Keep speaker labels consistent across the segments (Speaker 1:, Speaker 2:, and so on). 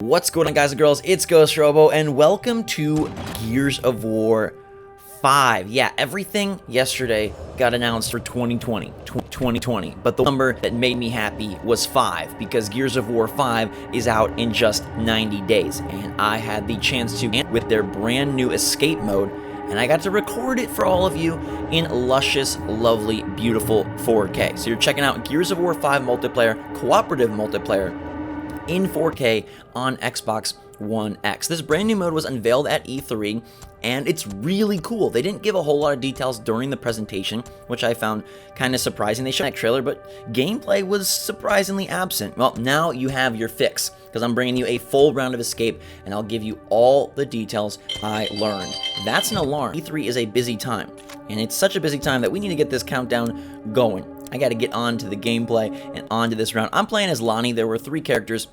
Speaker 1: What's going on, guys and girls? It's Ghost Robo, and welcome to Gears of War 5. Yeah, everything yesterday got announced for 2020, but the number that made me happy was 5, because Gears of War 5 is out in just 90 days, and I had the chance to with their brand new Escape mode, and I got to record it for all of you in luscious, lovely, beautiful 4K. So you're checking out Gears of War 5 multiplayer, cooperative multiplayer, in 4K on Xbox One X. This brand new mode was unveiled at E3, and it's really cool. They didn't give a whole lot of details during the presentation, which I found kind of surprising. They showed that trailer, but gameplay was surprisingly absent. Well, now you have your fix, because I'm bringing you a full round of Escape, and I'll give you all the details I learned. That's an alarm. E3 is a busy time, and it's such a busy time that we need to get this countdown going. I got to get on to the gameplay and on to this round. I'm playing as Lonnie. There were 3 characters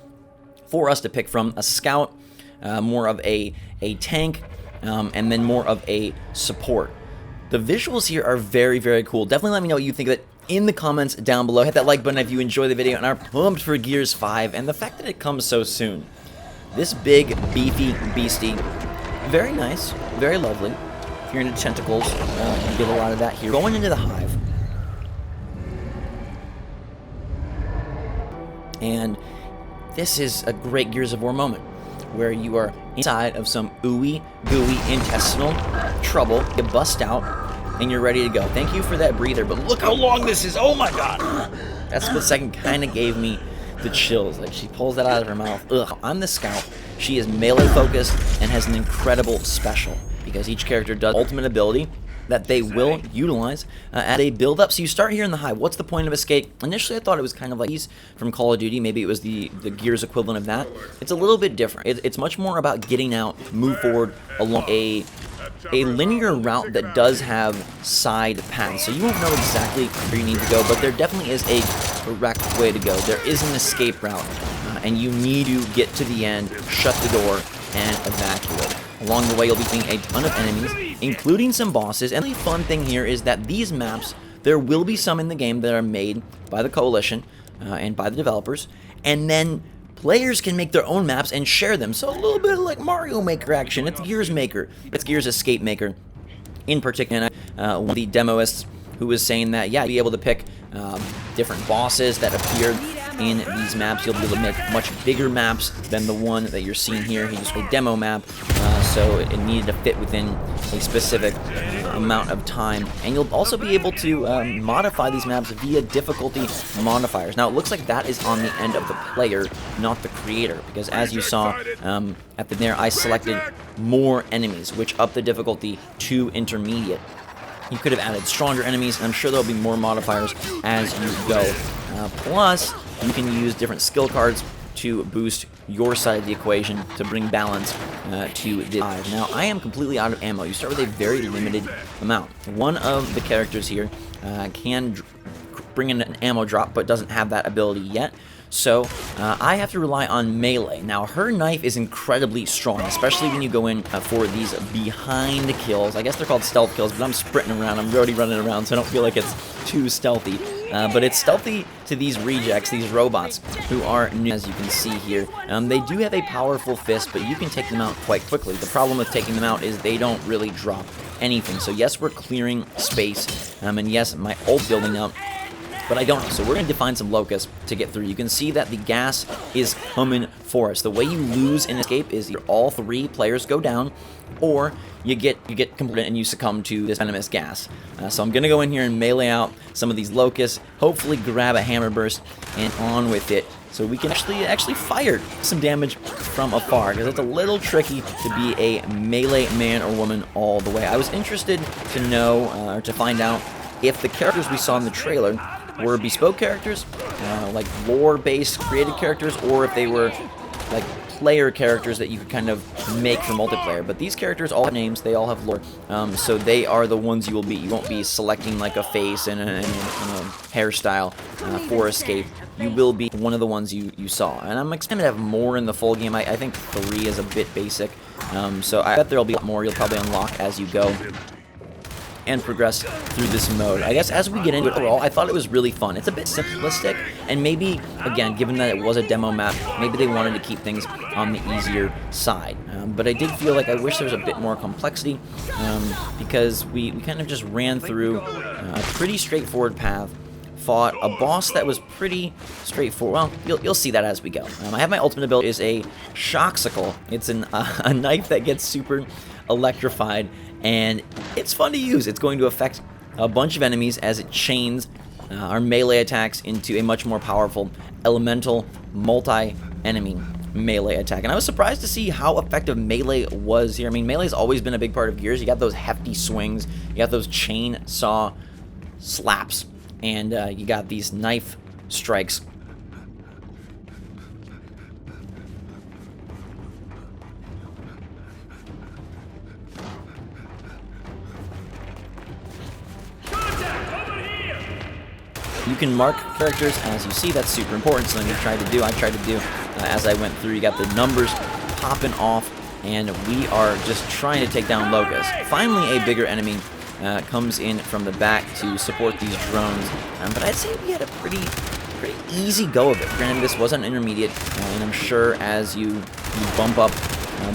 Speaker 1: for us to pick from: a scout, more of a tank, and then more of a support. The visuals here are very, very cool. Definitely let me know what you think of it in the comments down below. Hit that like button if you enjoy the video and are pumped for Gears 5, and the fact that it comes so soon. This big, beefy beastie, very nice, very lovely. If you're into tentacles, you get a lot of that here. Going into the hive, and this is a great Gears of War moment, where you are inside of some ooey gooey intestinal trouble. You bust out, and you're ready to go. Thank you for that breather, but look how long this is. Oh my god! That split second kind of gave me the chills. Like, she pulls that out of her mouth. Ugh. I'm the scout. She is melee focused and has an incredible special, because each character does ultimate ability that they will utilize as a build-up. So you start here in the hive. What's the point of Escape? Initially, I thought it was kind of like from Call of Duty. Maybe it was the Gears equivalent of that. It's a little bit different. It's much more about getting out, move forward along a linear route that does have side paths. So you won't know exactly where you need to go, but there definitely is a correct way to go. There is an escape route, and you need to get to the end, shut the door, and evacuate. Along the way, you'll be seeing a ton of enemies, including some bosses. And the fun thing here is that these maps, there will be some in the game that are made by the Coalition and by the developers, and then players can make their own maps and share them. So a little bit of like Mario Maker action. It's Gears Maker. It's Gears Escape Maker in particular. One of the demoists who was saying that, yeah, you'll be able to pick different bosses that appeared in these maps. You'll be able to make much bigger maps than the one that you're seeing here. He used a demo map, so it needed to fit within a specific amount of time. And you'll also be able to modify these maps via difficulty modifiers. Now, it looks like that is on the end of the player, not the creator, because as you saw at the there, I selected more enemies, which upped the difficulty to intermediate. You could have added stronger enemies, and I'm sure there'll be more modifiers as you go. Plus, you can use different skill cards to boost your side of the equation to bring balance to the hive. Now, I am completely out of ammo. You start with a very limited amount. One of the characters here can bring in an ammo drop, but doesn't have that ability yet. So I have to rely on melee. Now, her knife is incredibly strong, especially when you go in for these behind kills. I guess they're called stealth kills, but I'm sprinting around. I'm already running around, so I don't feel like it's too stealthy. But it's stealthy to these rejects, these robots, who are new, as you can see here. They do have a powerful fist, but you can take them out quite quickly. The problem with taking them out is they don't really drop anything. So yes, we're clearing space, and yes, my ult building up, but I don't know. So we're going to find some locusts to get through. You can see that the gas is coming for us. The way you lose in Escape is either all 3 players go down, or you get complete and you succumb to this venomous gas. So I'm going to go in here and melee out some of these locusts, hopefully grab a hammer burst, and on with it, so we can actually fire some damage from afar, because it's a little tricky to be a melee man or woman all the way. I was interested to know, or to find out, if the characters we saw in the trailer were bespoke characters, like lore-based created characters, or if they were like player characters that you could kind of make for multiplayer. But these characters all have names, they all have lore, so they are the ones you will be. You won't be selecting like a face and a hairstyle for Escape. You will be one of the ones you saw, and I'm expecting to have more in the full game. I think 3 is a bit basic, so I bet there'll be more you'll probably unlock as you go. and progress through this mode. I guess as we get into it overall, I thought it was really fun. It's a bit simplistic, and maybe, again, given that it was a demo map, maybe they wanted to keep things on the easier side. But I did feel like I wish there was a bit more complexity, because we kind of just ran through a pretty straightforward path, fought a boss that was pretty straightforward. Well, you'll see that as we go. I have my ultimate ability is a Shoxicle. It's a knife that gets super electrified, and it's fun to use. It's going to affect a bunch of enemies as it chains our melee attacks into a much more powerful elemental multi-enemy melee attack. And I was surprised to see how effective melee was here. I mean, melee's always been a big part of Gears. You got those hefty swings, you got those chainsaw slaps, and you got these knife strikes. You can mark characters as you see. That's super important. Something I tried to do as I went through. You got the numbers popping off, and we are just trying to take down Locust. Finally, a bigger enemy comes in from the back to support these drones, but I'd say we had a pretty easy go of it. Granted, this was an intermediate, and I'm sure as you bump up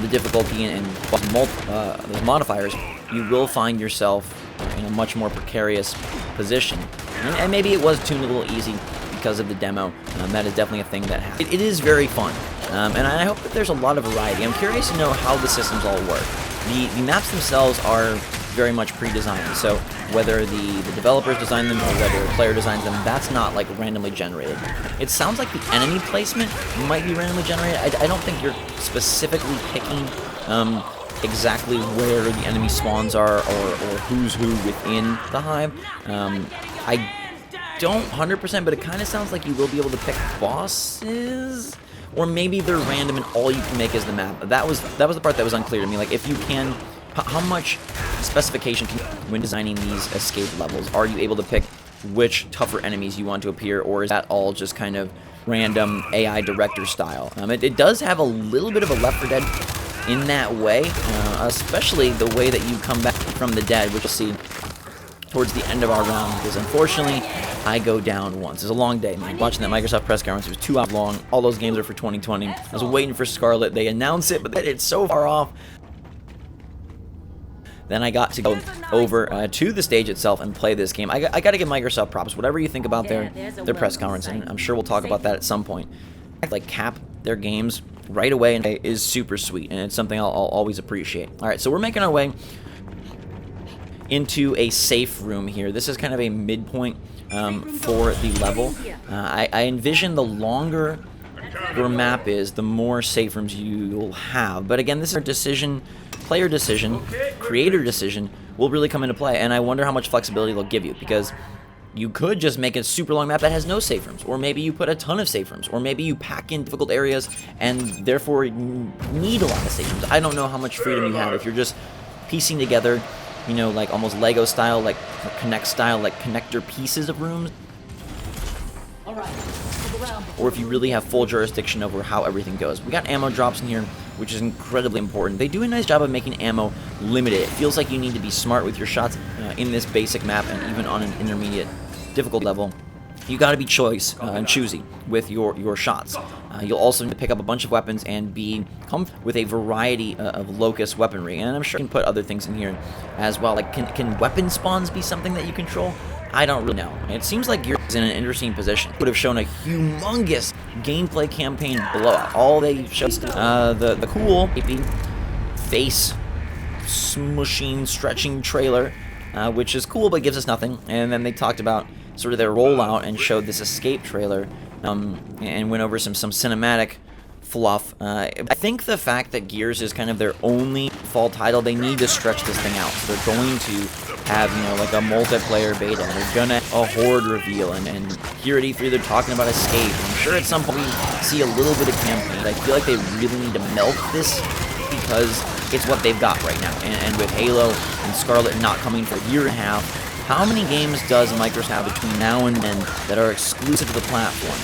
Speaker 1: the difficulty and the modifiers, you will find yourself in a much more precarious position. And maybe it was tuned a little easy because of the demo. That is definitely a thing that happens. It is very fun, and I hope that there's a lot of variety. I'm curious to know how the systems all work. The maps themselves are very much pre-designed, so whether the developers design them or whether a player designs them, that's not like randomly generated. It sounds like the enemy placement might be randomly generated. I don't think you're specifically picking exactly where the enemy spawns are or who's who within the hive. I don't 100%, but it kind of sounds like you will be able to pick bosses, or maybe they're random and all you can make is the map. That was the part that was unclear to me. Like, if you can, how much specification can, when designing these escape levels, are you able to pick which tougher enemies you want to appear, or is that all just kind of random AI director style? It does have a little bit of a Left 4 Dead in that way, especially the way that you come back from the dead, which you'll see towards the end of our round, because unfortunately I go down once. It's a long day, man. Watching that Microsoft press conference, it was 2 hours long. All those games are for 2020. I was waiting for Scarlet. They announced it, but it's so far off. Then I got to go over to the stage itself and play this game. I got to give Microsoft props. Whatever you think about their press conference, and I'm sure we'll talk about that at some point. Like, cap their games right away and is super sweet, and it's something I'll always appreciate. All right, so we're making our way into a safe room here. This is kind of a midpoint for the level. I envision the longer your map is, the more safe rooms you'll have. But again, this is a decision, player decision, creator decision will really come into play, and I wonder how much flexibility they'll give you, because you could just make a super long map that has no safe rooms, or maybe you put a ton of safe rooms, or maybe you pack in difficult areas and therefore need a lot of safe rooms. I don't know how much freedom you have if you're just piecing together, you know, like almost Lego style, like Connect style, like connector pieces of rooms. Or if you really have full jurisdiction over how everything goes. We got ammo drops in here, which is incredibly important. They do a nice job of making ammo limited. It feels like you need to be smart with your shots in this basic map, and even on an intermediate difficult level. You got to be choice and choosy with your shots. You'll also need to pick up a bunch of weapons and come with a variety of Locust weaponry, and I'm sure you can put other things in here as well. Like, can weapon spawns be something that you control? I don't really know. It seems like Gears is in an interesting position. It would have shown a humongous gameplay campaign blowout. All they showed the cool face smushing, stretching trailer, which is cool but gives us nothing. And then they talked about sort of their rollout and showed this escape trailer, and went over some cinematic fluff. I think the fact that Gears is kind of their only fall title, they need to stretch this thing out. So they're going to have, you know, like a multiplayer beta. They're gonna a horde reveal, and here at E3 they're talking about Escape. I'm sure at some point we see a little bit of campaign. I feel like they really need to milk this because it's what they've got right now. And with Halo and Scarlet not coming for a year and a half, how many games does Microsoft have between now and then that are exclusive to the platform?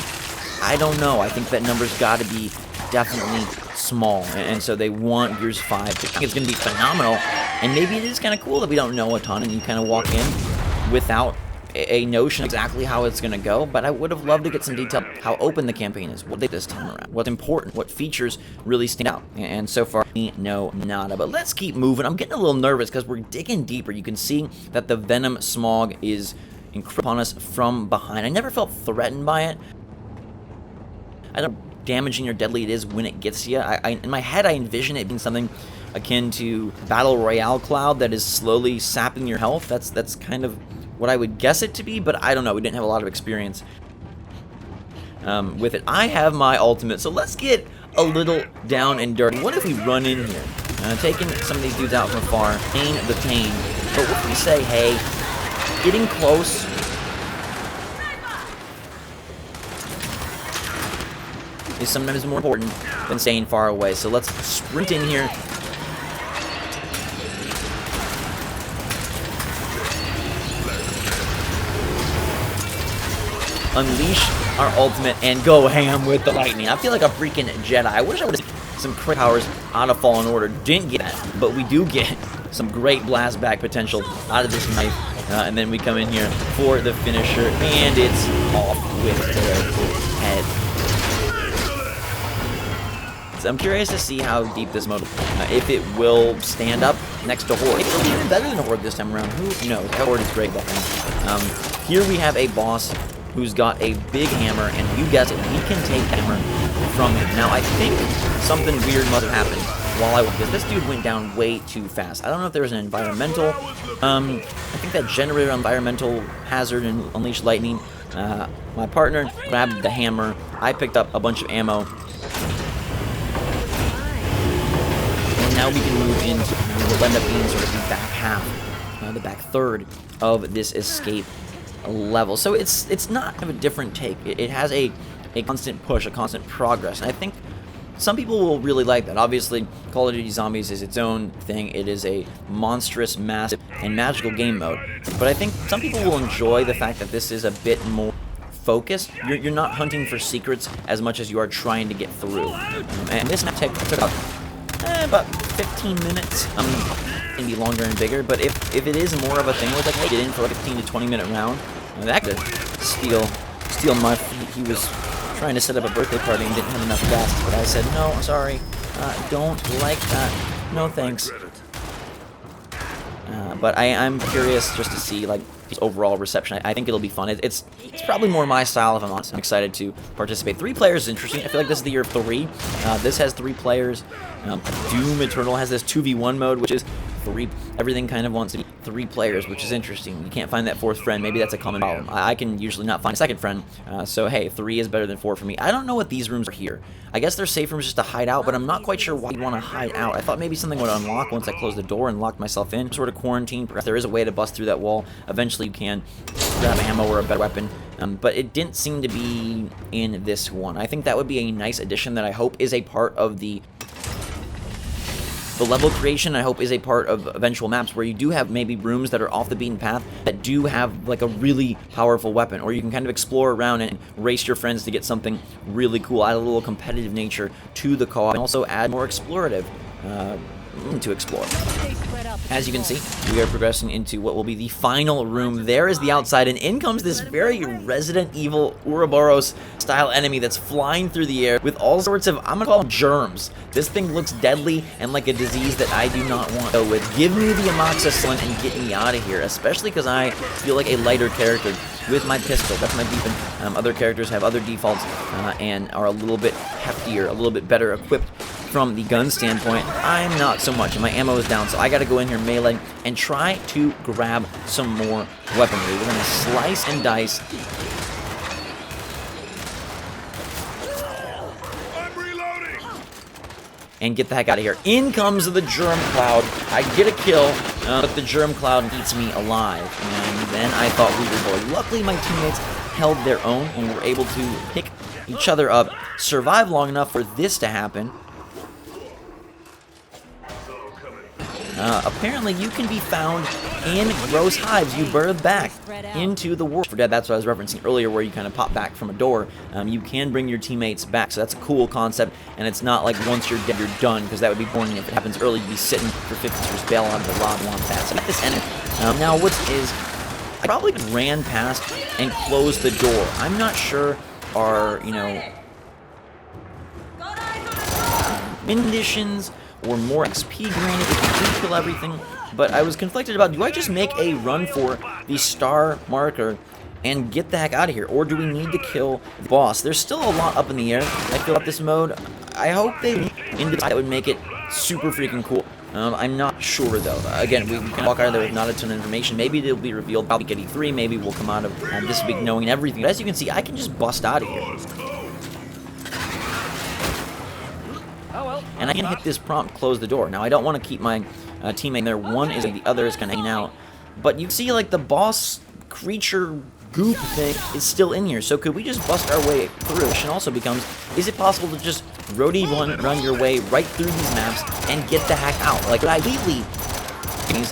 Speaker 1: I don't know. I think that number's got to be definitely small, and so they want Gears 5. I think it's going to be phenomenal, and maybe it is kind of cool that we don't know a ton, and you kind of walk in without a notion of exactly how it's going to go, but I would have loved to get some detail how open the campaign is, what they this time around, what's important, what features really stand out, and so far, no, nada. But let's keep moving. I'm getting a little nervous because we're digging deeper. You can see that the Venom smog is encroaching upon us from behind. I never felt threatened by it. I don't know how damaging or deadly it is when it gets you. In my head, I envision it being something akin to Battle Royale Cloud that is slowly sapping your health. That's kind of what I would guess it to be, but I don't know. We didn't have a lot of experience with it. I have my ultimate, so let's get a little down and dirty. What if we run in here, taking some of these dudes out from afar, pain the pain, but what if we say, hey, getting close is sometimes more important than staying far away, so let's sprint in here. Unleash our ultimate and go ham with the lightning. I feel like a freaking Jedi. I wish I would have some crit powers out of Fallen Order. Didn't get that, but we do get some great blast back potential out of this knife. And then we come in here for the finisher, and it's off with their head. So I'm curious to see how deep this mode, if it will stand up next to Horde. If it'll be even better than Horde this time around. Who knows? Horde is great weapon. Here we have a boss who's got a big hammer, and you guessed it, we can take the hammer from him. Now, I think something weird must have happened while I was, because this dude went down way too fast. I don't know if there was an environmental, I think that generated environmental hazard and unleashed lightning. My partner grabbed the hammer. I picked up a bunch of ammo. And now we can move into what will end up being sort of the back half, the back third of this escape level. So it's not kind of a different take. It has a constant push, a constant progress, and I think some people will really like that. Obviously, Call of Duty Zombies is its own thing. It is a monstrous, massive, and magical game mode, but I think some people will enjoy the fact that this is a bit more focused. You're not hunting for secrets as much as you are trying to get through, and this took about 15 minutes. Can be longer and bigger, but if it is more of a thing where it's like, hey, get in for a 15 to 20 minute round, that could steal my feet. He was trying to set up a birthday party and didn't have enough gas, but I said, no, sorry, don't like that, no thanks. But I'm curious just to see like the overall reception. I think it'll be fun. It's probably more my style if I'm honest. I'm excited to participate. 3 players is interesting. I feel like this is the year of 3. This has 3 players. Doom Eternal has this 2v1 mode, which is 3. Everything kind of wants to be 3 players, which is interesting. You can't find that 4th friend. Maybe that's a common problem. I can usually not find a 2nd friend. So hey, 3 is better than 4 for me. I don't know what these rooms are here. I guess they're safe rooms just to hide out, but I'm not quite sure why you'd want to hide out. I thought maybe something would unlock once I closed the door and locked myself in. Sort of quarantine. Perhaps there is a way to bust through that wall. Eventually you can grab ammo or a better weapon. But it didn't seem to be in this one. I think that would be a nice addition that I hope is a part of the level creation. I hope is a part of eventual maps where you do have maybe rooms that are off the beaten path that do have like a really powerful weapon, or you can kind of explore around and race your friends to get something really cool. Add a little competitive nature to the co-op, and also add more explorative to explore. As you can see, we are progressing into what will be the final room. There is the outside, and in comes this very Resident Evil Ouroboros style enemy that's flying through the air with all sorts of, I'm gonna call them germs. This thing looks deadly and like a disease that I do not want to go with. Give me the amoxicillin and get me out of here, especially because I feel like a lighter character with my pistol. That's my beefing. Other characters have other defaults and are a little bit heftier, a little bit better equipped from the gun standpoint. I'm not so much, and my ammo is down, so I gotta go in here melee and try to grab some more weaponry. We're gonna slice and dice.
Speaker 2: I'm reloading.
Speaker 1: And get the heck out of here. In comes the germ cloud. I get a kill, but the germ cloud eats me alive. And then I thought we were going. Luckily, my teammates held their own and were able to pick each other up, survive long enough for this to happen. apparently you can be found in gross hives. You birth back into the world. For Dead, that's what I was referencing earlier, where you kind of pop back from a door. You can bring your teammates back, so that's a cool concept, and it's not like once you're dead, you're done, because that would be boring if it happens early. You'd be sitting for 50 years, bail out of the log, want that. So let this end. Now, what is... I probably ran past and closed the door. I'm not sure our, conditions or more XP granted if you do kill everything, but I was conflicted about, do I just make a run for the star marker and get the heck out of here, or do we need to kill the boss? There's still a lot up in the air. I feel like this mode, I hope they indicate that would make it super freaking cool. I'm not sure though. Again, we can walk out of there with not a ton of information. Maybe it'll be revealed probably at E3. Maybe we'll come out of this week knowing everything. But as you can see, I can just bust out of here. And I can hit this prompt, close the door. Now, I don't want to keep my teammate there. One is the other is kind of hanging out. But you see, like, the boss creature goop thing is still in here. So could we just bust our way through? The question also becomes, is it possible to just roadie run your way right through these maps and get the heck out? Like, ideally,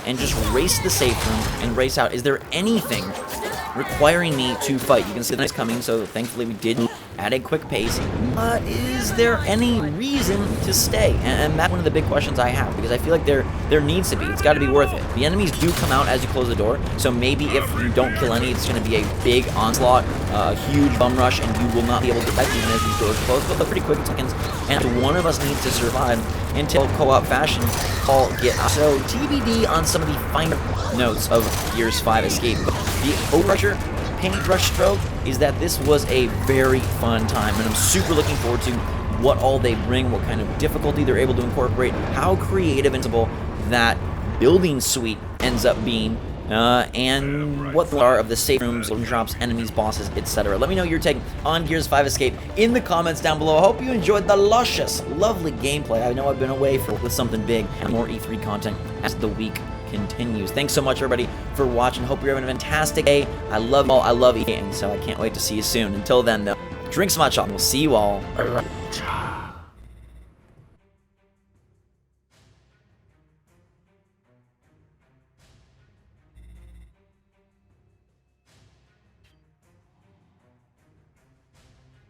Speaker 1: and just race the safe room and race out. Is there anything requiring me to fight? You can see the night's coming, so thankfully we did move at a quick pace. But is there any reason to stay? And that's one of the big questions I have, because I feel like there needs to be. It's got to be worth it. The enemies do come out as you close the door, so maybe if you don't kill any, it's going to be a big onslaught, a huge bum rush, and you will not be able to fight even as these doors close. But they're pretty quick seconds, and one of us needs to survive until co-op fashion all get out. So TBD on some of the finer notes of Gears 5 Escape. The overarcher paintbrush stroke is that this was a very fun time, and I'm super looking forward to what all they bring, what kind of difficulty they're able to incorporate, how creative and simple that building suite ends up being, and what the are of the safe rooms, drops, enemies, bosses, etc. Let me know your take on Gears 5 Escape in the comments down below. I hope you enjoyed the luscious, lovely gameplay. I know I've been away with something big, and more E3 content as the week continues. Thanks so much, everybody, for watching. Hope you're having a fantastic day. I love you all. I love EA, and so I can't wait to see you soon. Until then, though, drink so much, and we'll see you all.